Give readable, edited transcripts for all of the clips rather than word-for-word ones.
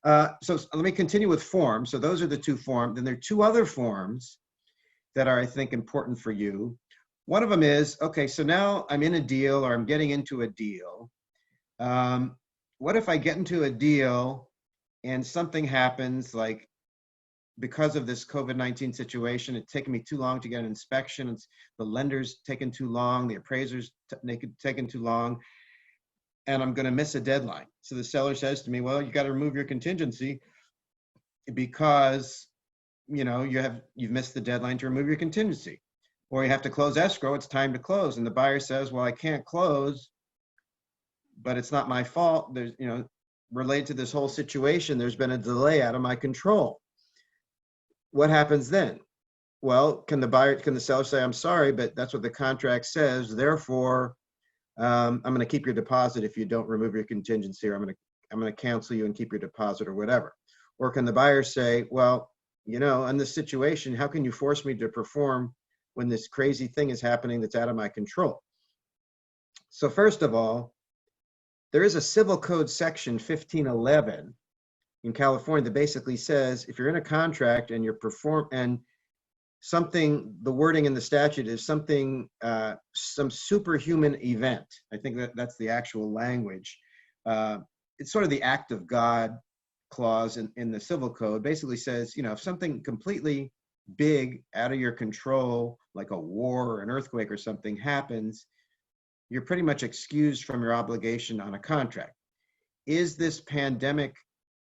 So let me continue with forms. So those are the two forms. Then there are two other forms that are, I think, important for you. One of them is, okay, so now I'm in a deal or I'm getting into a deal. What if I get into a deal and something happens, like because of this COVID-19 situation, it's taken me too long to get an inspection. It's the lender's taken too long, the appraiser's taken too long, and I'm going to miss a deadline. So the seller says to me, well, you got to remove your contingency because you've missed the deadline to remove your contingency, or you have to close escrow. It's time to close, and the buyer says, well, I can't close, but it's not my fault. There's, related to this whole situation, there's been a delay out of my control. What happens then? Well, can the seller say, I'm sorry, but that's what the contract says. Therefore, I'm going to keep your deposit if you don't remove your contingency, or I'm going to cancel you and keep your deposit, or whatever. Or can the buyer say, well, in this situation, how can you force me to perform when this crazy thing is happening that's out of my control? So first of all, there is a civil code section 1511 in California that basically says if you're in a contract and the wording in the statute is something, some superhuman event. I think that's the actual language. It's sort of the act of God clause in the civil code. Basically says, if something completely big out of your control, like a war or an earthquake or something happens, you're pretty much excused from your obligation on a contract. Is this pandemic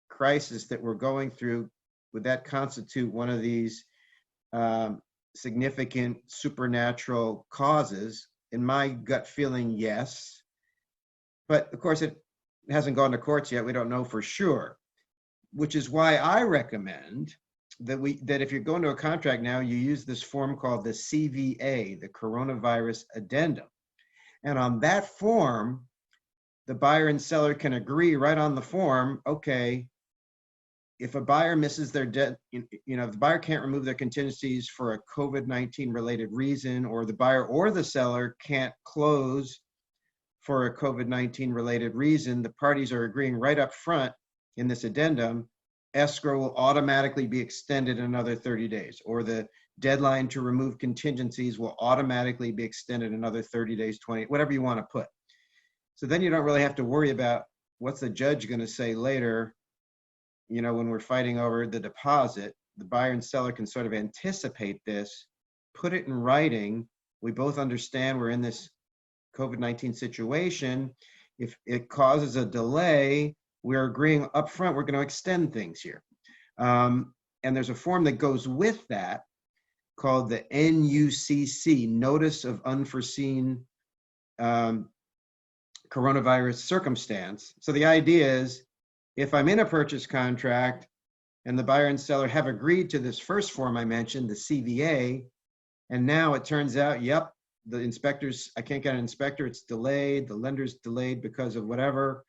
crisis that we're going through, would that constitute one of these significant supernatural causes? In my gut feeling, yes. But of course, it hasn't gone to courts yet. We don't know for sure, which is why I recommend that if you're going to a contract now, you use this form called the CVA, the Coronavirus Addendum. And on that form, the buyer and seller can agree right on the form, okay, if a buyer misses their debt, if the buyer can't remove their contingencies for a COVID-19 related reason, or the buyer or the seller can't close for a COVID-19 related reason, the parties are agreeing right up front in this addendum, escrow will automatically be extended another 30 days, or the deadline to remove contingencies will automatically be extended another 30 days, 20, whatever you want to put. So then you don't really have to worry about what's the judge going to say later. When we're fighting over the deposit, the buyer and seller can sort of anticipate this, put it in writing. We both understand we're in this COVID-19 situation. If it causes a delay, we're agreeing up front, we're going to extend things here. And there's a form that goes with that called the NUCC, Notice of Unforeseen Coronavirus Circumstance. So the idea is, if I'm in a purchase contract and the buyer and seller have agreed to this first form I mentioned, the CVA, and now it turns out, yep, the inspectors, I can't get an inspector, it's delayed, the lender's delayed because of whatever,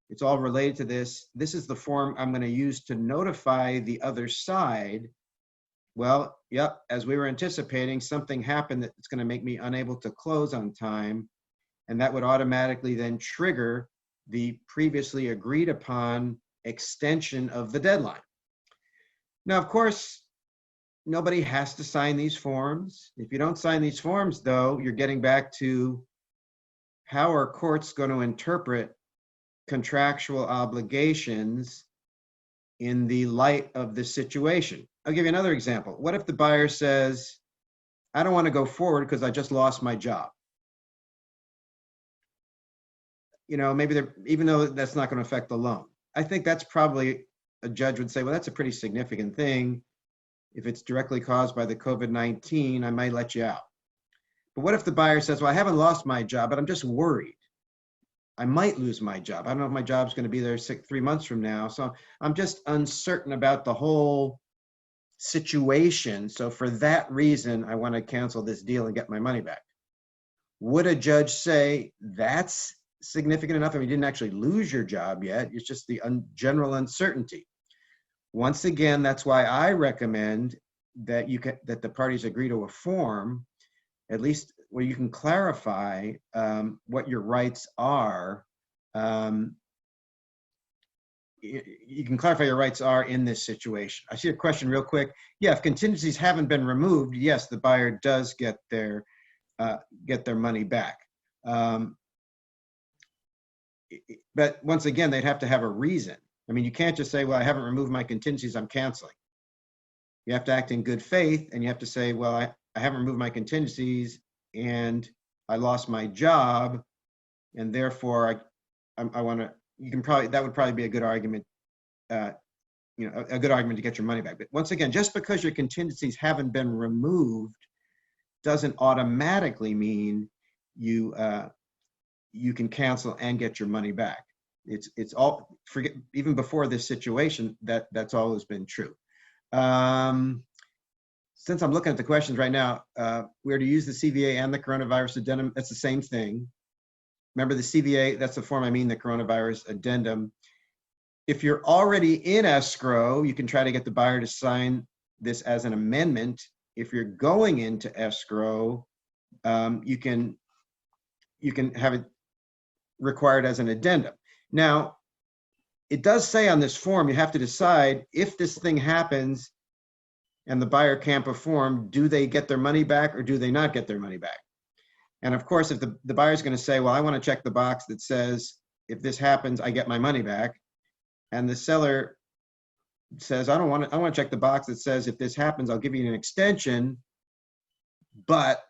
it's all related to this. This is the form I'm going to use to notify the other side. Well, yep, as we were anticipating, something happened that's going to make me unable to close on time. And that would automatically then trigger the previously agreed upon extension of the deadline. Now, of course, nobody has to sign these forms. If you don't sign these forms, though, you're getting back to how are courts going to interpret contractual obligations in the light of this situation. I'll give you another example. What if the buyer says, I don't want to go forward because I just lost my job? Maybe even though that's not going to affect the loan. I think that's probably, a judge would say, well, that's a pretty significant thing. If it's directly caused by the COVID-19, I might let you out. But what if the buyer says, well, I haven't lost my job, but I'm just worried. I might lose my job. I don't know if my job's going to be there 3 months from now. So I'm just uncertain about the whole situation. So for that reason, I want to cancel this deal and get my money back. Would a judge say that's significant enough? I mean, you didn't actually lose your job yet. It's just the general uncertainty. Once again, that's why I recommend that that the parties agree to a form, at least where you can clarify what your rights are you can clarify your rights are in this situation. I see a question real quick. Yeah, if contingencies haven't been removed, yes, the buyer does get their money back. But once again, they'd have to have a reason. I mean, you can't just say, well, I haven't removed my contingencies, I'm canceling. You have to act in good faith, and you have to say, well, I haven't removed my contingencies and I lost my job, and therefore I want to, that would probably be a good argument, a good argument to get your money back. But once again, just because your contingencies haven't been removed doesn't automatically mean you can cancel and get your money back. It's all, forget, even before this situation, that's always been true. Since I'm looking at the questions right now, we're to use the CVA and the coronavirus addendum. That's the same thing. Remember the CVA, that's the form I mean, the coronavirus addendum. If you're already in escrow, you can try to get the buyer to sign this as an amendment. If you're going into escrow, you can have it required as an addendum. Now, it does say on this form, you have to decide if this thing happens and the buyer can't perform, do they get their money back or do they not get their money back? And of course, if the buyer's going to say, well, I want to check the box that says, if this happens, I get my money back. And the seller says, I want to check the box that says, if this happens, I'll give you an extension. But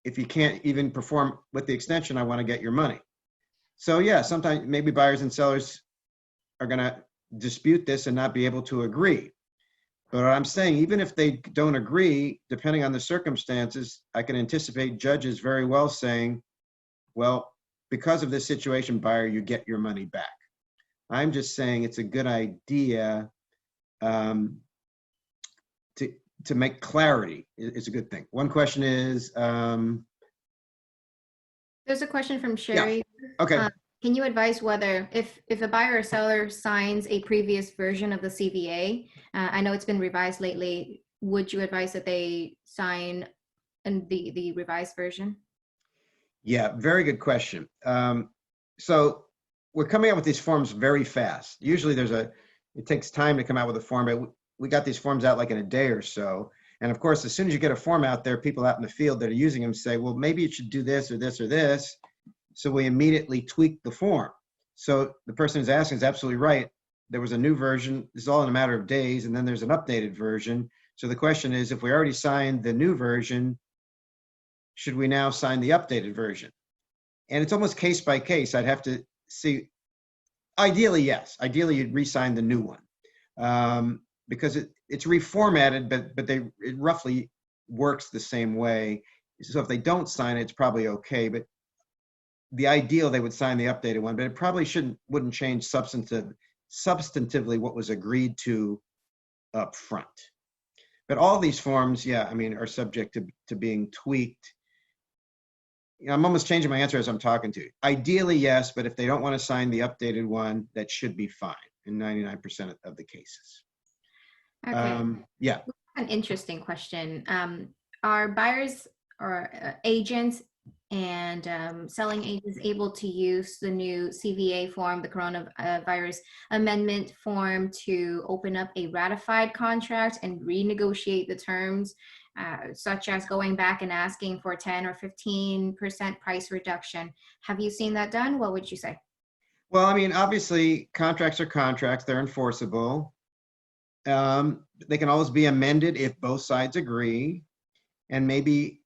if you can't even perform with the extension, I want to get your money. So yeah, sometimes maybe buyers and sellers are going to dispute this and not be able to agree. But what I'm saying, even if they don't agree, depending on the circumstances, I can anticipate judges very well saying, well, because of this situation, buyer, you get your money back. I'm just saying it's a good idea to make clarity. It's a good thing. One question is, there's a question from Sherry. Yeah. Okay. Can you advise whether, if a buyer or seller signs a previous version of the CVA, I know it's been revised lately, would you advise that they sign the revised version? Yeah, very good question. So we're coming out with these forms very fast. Usually it takes time to come out with a form, but we got these forms out like in a day or so. And of course, as soon as you get a form out there, people out in the field that are using them say, well, maybe it should do this or this or this. So we immediately tweak the form. So the person who's asking is absolutely right. There was a new version. This is all in a matter of days, and then there's an updated version. So the question is, if we already signed the new version, should we now sign the updated version? And it's almost case by case. I'd have to see. Ideally, yes. Ideally, you'd re-sign the new one because it's reformatted, but it roughly works the same way. So if they don't sign it, it's probably okay. But the ideal, they would sign the updated one, but it probably wouldn't change substantively what was agreed to up front. But all these forms, yeah, I mean, are subject to being tweaked. I'm almost changing my answer as I'm talking to you. Ideally, yes, but if they don't want to sign the updated one, that should be fine in 99% of the cases. Okay. Yeah. An interesting question. Are buyers or agents and selling agents able to use the new CVA form, the coronavirus amendment form, to open up a ratified contract and renegotiate the terms, such as going back and asking for 10 or 15% price reduction? Have you seen that done? What would you say? Well, I mean, obviously, contracts are contracts. They're enforceable. They can always be amended if both sides agree. And maybe,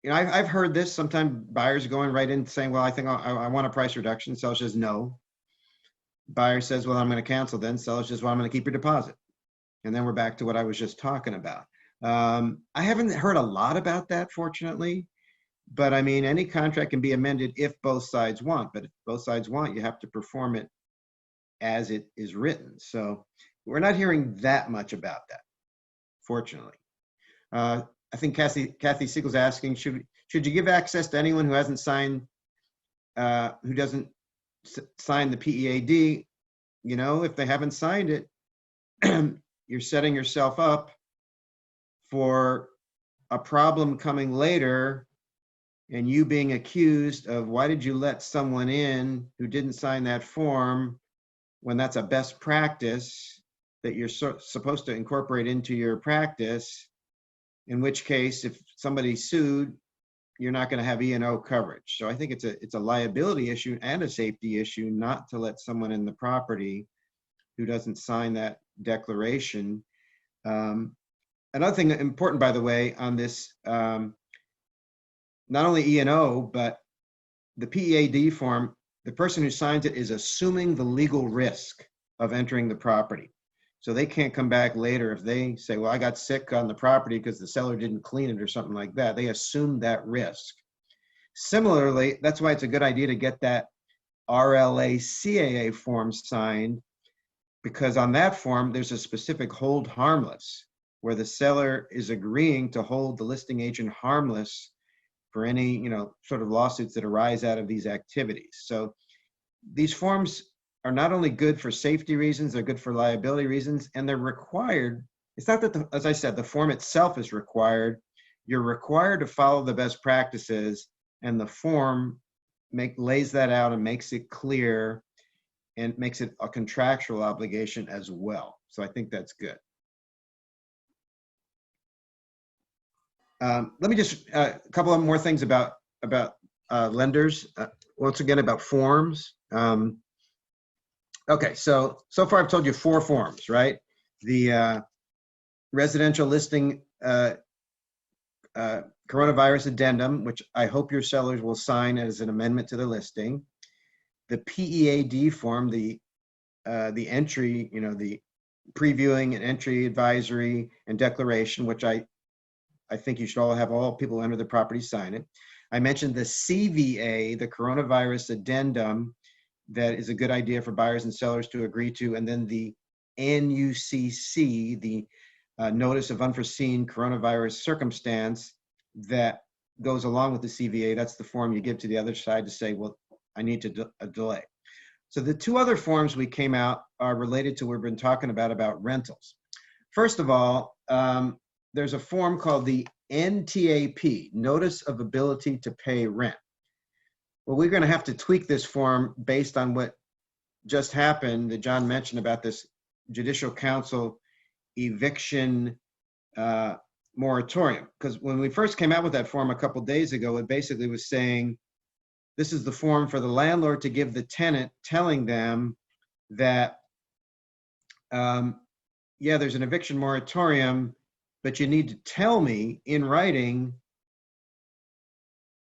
I've heard this, sometimes buyers going right in saying, well, I think I want a price reduction. Seller says no. Buyer says, well, I'm going to cancel then. Seller says, well, I'm going to keep your deposit. And then we're back to what I was just talking about. I haven't heard a lot about that, fortunately. But I mean, any contract can be amended if both sides want. But if both sides want, you have to perform it as it is written. So we're not hearing that much about that, fortunately. I think Kathy Siegel's asking, should you give access to anyone who hasn't signed, who doesn't sign the PEAD? If they haven't signed it, you're setting yourself up for a problem coming later and you being accused of, why did you let someone in who didn't sign that form when that's a best practice that you're supposed to incorporate into your practice, in which case, if somebody's sued, you're not going to have E&O coverage. So I think it's a liability issue and a safety issue not to let someone in the property who doesn't sign that declaration. Another thing important, by the way, on this, not only E&O, but the PEAD form, the person who signs it is assuming the legal risk of entering the property. So they can't come back later if they say, well, I got sick on the property because the seller didn't clean it or something like that. They assume that risk. Similarly, that's why it's a good idea to get that RLA CAA form signed, because on that form, there's a specific hold harmless, where the seller is agreeing to hold the listing agent harmless for any, sort of lawsuits that arise out of these activities. So these forms are not only good for safety reasons, they're good for liability reasons, and they're required. It's not that, as I said, the form itself is required. You're required to follow the best practices, and the form lays that out and makes it clear and makes it a contractual obligation as well. So I think that's good. Let me just, a couple of more things about lenders. Once again, about forms. Okay, so far I've told you 4 forms, right? The residential listing coronavirus addendum, which I hope your sellers will sign as an amendment to the listing. The PEAD form, the entry, the previewing and entry advisory and declaration, which I think you should all people who enter the property sign it. I mentioned the CVA, the coronavirus addendum, that is a good idea for buyers and sellers to agree to. And then the NUCC, the notice of unforeseen coronavirus circumstance that goes along with the CVA. That's the form you give to the other side to say, well, I need to delay. So the 2 other forms we came out are related to what we've been talking about rentals. First of all, there's a form called the NTAP, Notice of Ability to Pay Rent. Well, we're going to have to tweak this form based on what just happened that John mentioned about this judicial council eviction moratorium. Because when we first came out with that form a couple days ago, it basically was saying, this is the form for the landlord to give the tenant, telling them that, yeah, there's an eviction moratorium, but you need to tell me in writing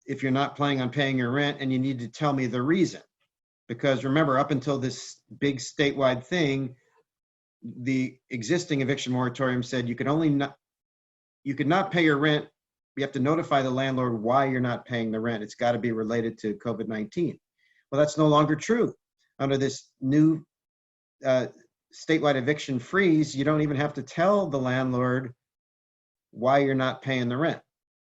if you're not planning on paying your rent, and you need to tell me the reason. Because remember, up until this big statewide thing, the existing eviction moratorium said you could not pay your rent. You have to notify the landlord why you're not paying the rent. It's got to be related to COVID-19. Well, that's no longer true. Under this new statewide eviction freeze, you don't even have to tell the landlord why you're not paying the rent.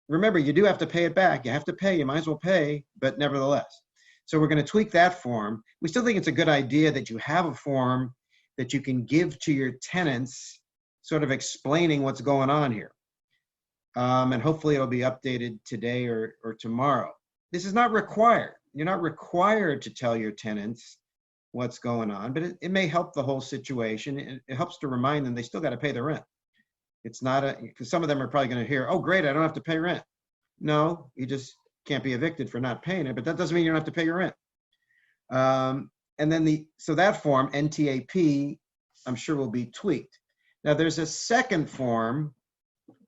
Remember, you do have to pay it back. You have to pay, you might as well pay, but nevertheless. So we're going to tweak that form. We still think it's a good idea that you have a form that you can give to your tenants, sort of explaining what's going on here. And hopefully it'll be updated today or tomorrow. This is not required. You're not required to tell your tenants what's going on, but it may help the whole situation. It helps to remind them they still got to pay the rent. It's not because some of them are probably going to hear, oh, great, I don't have to pay rent. No, you just can't be evicted for not paying it, but that doesn't mean you don't have to pay your rent. And then so that form, NTAP, I'm sure will be tweaked. Now there's a second form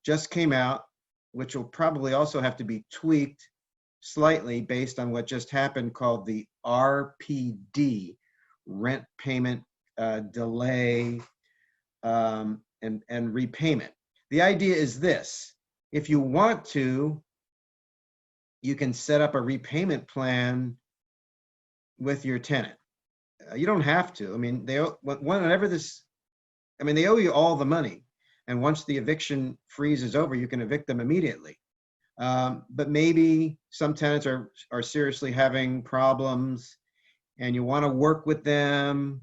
just came out, which will probably also have to be tweaked slightly based on what just happened, called the RPD, rent payment delay and repayment. The idea is this: if you want to, you can set up a repayment plan with your tenant. You don't have to. I mean, they owe you all the money. And once the eviction freeze is over, you can evict them immediately. But maybe some tenants are seriously having problems and you want to work with them,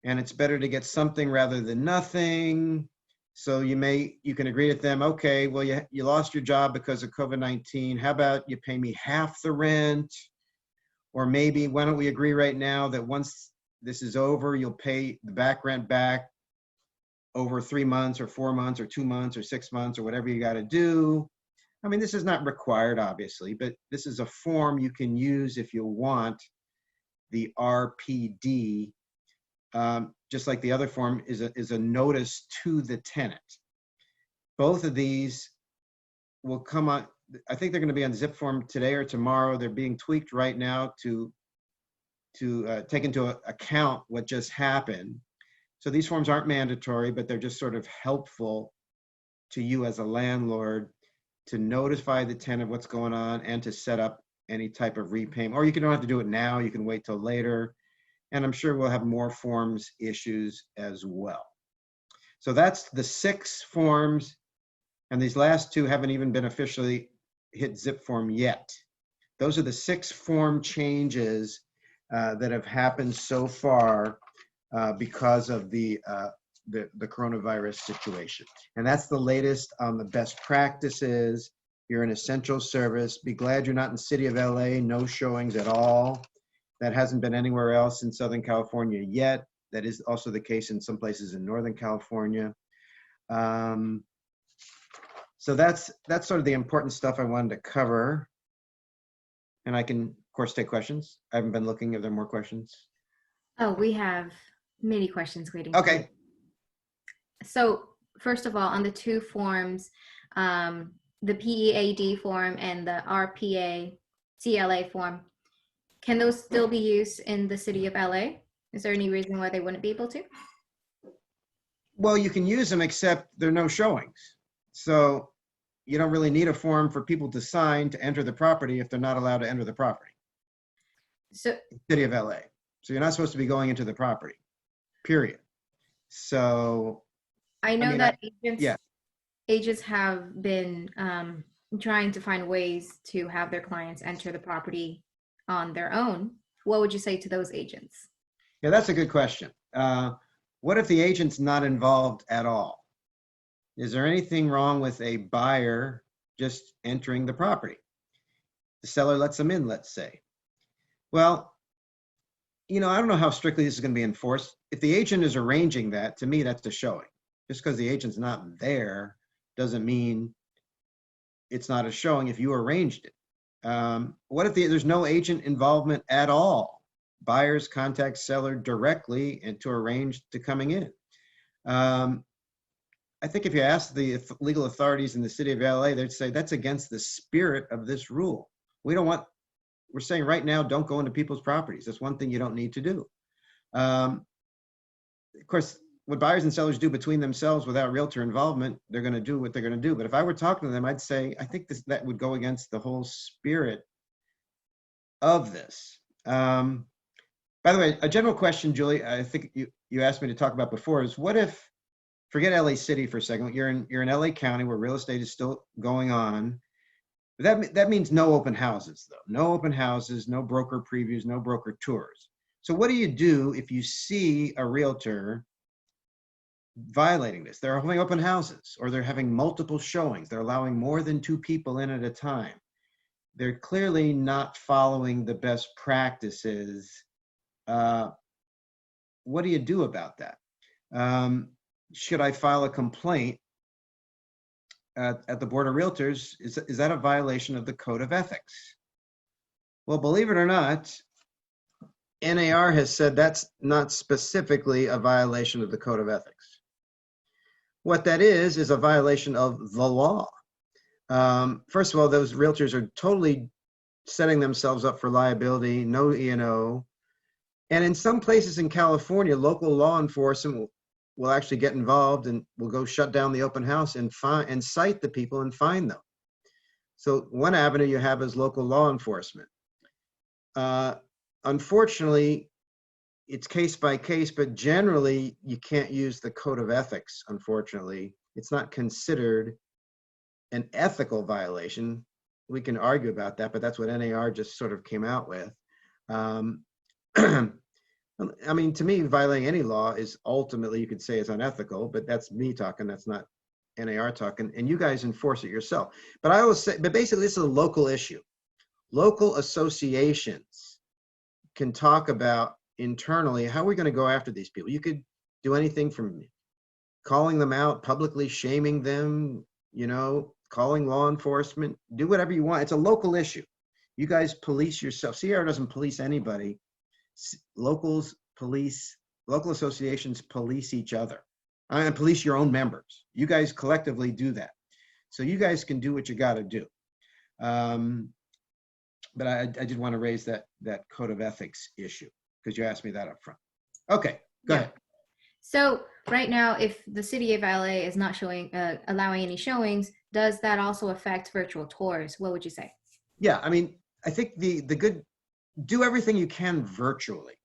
and it's better to get something rather than nothing. So you can agree with them, okay, well, you lost your job because of COVID-19. How about you pay me half the rent? Or maybe, why don't we agree right now that once this is over, you'll pay the back rent back over 3 months or 4 months or 2 months or 6 months or whatever you got to do. I mean, this is not required, obviously, but this is a form you can use if you want the RPD, just like the other form is a notice to the tenant. Both of these will come on, I think they're going to be on zip form today or tomorrow. They're being tweaked right now to take into account what just happened. So these forms aren't mandatory, but they're just sort of helpful to you as a landlord to notify the tenant what's going on and to set up any type of repayment. Or you don't have to do it now, you can wait till later. And I'm sure we'll have more forms issues as well. So that's the 6 forms, and these last 2 haven't even been officially hit zip form yet. Those are the 6 form changes that have happened so far because of the coronavirus situation. And that's the latest on the best practices. You're an essential service. Be glad you're not in the city of LA, no showings at all. That hasn't been anywhere else in Southern California yet. That is also the case in some places in Northern California. So that's sort of the important stuff I wanted to cover. And I can, of course, take questions. I haven't been looking. Are there more questions? Oh, we have many questions waiting. Okay. So first of all, on the 2 forms, the PEAD form and the RPA CLA form, can those still be used in the city of LA? Is there any reason why they wouldn't be able to? Well, you can use them, except there are no showings. So you don't really need a form for people to sign to enter the property if they're not allowed to enter the property. So, City of LA. So you're not supposed to be going into the property, period. So I know mean, that yeah. agents have been trying to find ways to have their clients enter the property on their own. What would you say to those agents? Yeah, that's a good question. What if the agent's not involved at all? Is there anything wrong with a buyer just entering the property? The seller lets them in, let's say. Well, I don't know how strictly this is going to be enforced. If the agent is arranging that, to me, that's a showing. Just because the agent's not there doesn't mean it's not a showing if you arranged it. What if there's no agent involvement at all? Buyers contact seller directly and to arrange to coming in. I think if you ask the legal authorities in the city of LA, they'd say that's against the spirit of this rule. We're saying right now, don't go into people's properties. That's one thing you don't need to do. Of course, what buyers and sellers do between themselves without realtor involvement, they're going to do what they're going to do. But if I were talking to them, I'd say, I think that would go against the whole spirit of this. By the way, a general question, Julie, I think you asked me to talk about before is, what if, forget LA City for a second, you're in LA County where real estate is still going on. That means no open houses, though. No open houses, no broker previews, no broker tours. So what do you do if you see a realtor violating this? They're having open houses, or they're having multiple showings. They're allowing more than 2 people in at a time. They're clearly not following the best practices. What do you do about that? Should I file a complaint at the Board of Realtors? Is that a violation of the Code of Ethics? Well, believe it or not, NAR has said that's not specifically a violation of the Code of Ethics. What that is a violation of the law. First of all, those realtors are totally setting themselves up for liability, no E&O. And in some places in California, local law enforcement will actually get involved and will go shut down the open house and cite the people and fine them. So one avenue you have is local law enforcement. Unfortunately, it's case by case, but generally you can't use the Code of Ethics, unfortunately. It's not considered an ethical violation. We can argue about that, but that's what NAR just sort of came out with. I mean, to me, violating any law is ultimately, you could say, is unethical, but that's me talking, that's not NAR talking, and you guys enforce it yourself. But I will say, but basically this is a local issue. Local associations can talk about internally, how are we going to go after these people? You could do anything from calling them out, publicly shaming them, calling law enforcement, do whatever you want. It's a local issue. You guys police yourself. C.A.R. doesn't police anybody. Local associations police each other and police your own members. You guys collectively do that. So you guys can do what you got to do. But I did want to raise that code of ethics issue because you asked me that up front. Okay, go ahead. So right now, if the city of LA is not allowing any showings, does that also affect virtual tours? What would you say? Yeah, I mean, I think the good, do everything you can virtually.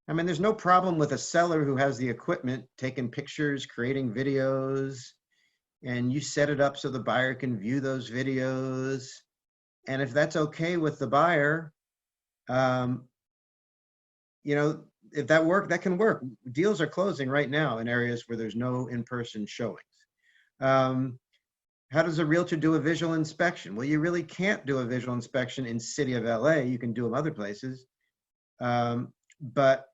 I mean, there's no problem with a seller who has the equipment, taking pictures, creating videos, and you set it up so the buyer can view those videos. And if that's okay with the buyer, if that can work. Deals are closing right now in areas where there's no in-person showings. How does a realtor do a visual inspection? Well, you really can't do a visual inspection in city of LA. You can do them other places. But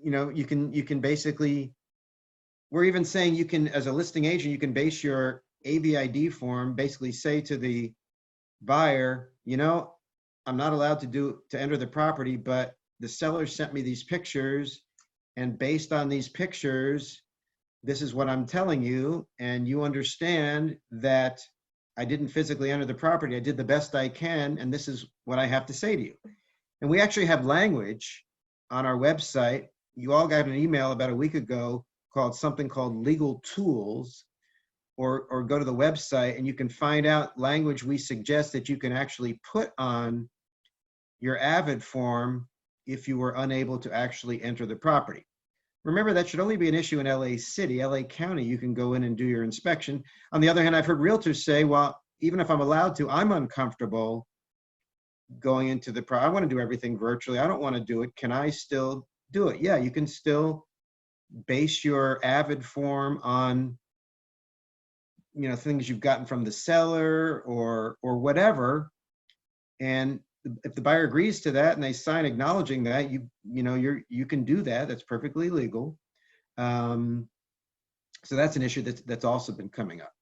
you can basically, we're even saying you can, as a listing agent, you can base your AVID form, basically say to the buyer, I'm not allowed to enter the property, but the seller sent me these pictures, and based on these pictures, this is what I'm telling you, and you understand that I didn't physically enter the property. I did the best I can, and this is what I have to say to you. And we actually have language on our website. You all got an email about a week ago something called legal tools, or go to the website and you can find out language we suggest that you can actually put on your Avid form if you were unable to actually enter the property. Remember, that should only be an issue in LA City. LA County, you can go in and do your inspection. On the other hand, I've heard realtors say, well, even if I'm allowed to, I'm uncomfortable going into the I want to do everything virtually. I don't want to do it. Can I still do it? Yeah, you can still base your Avid form on things you've gotten from the seller or whatever. And if the buyer agrees to that and they sign acknowledging that, you can do that. That's perfectly legal. So that's an issue that's also been coming up.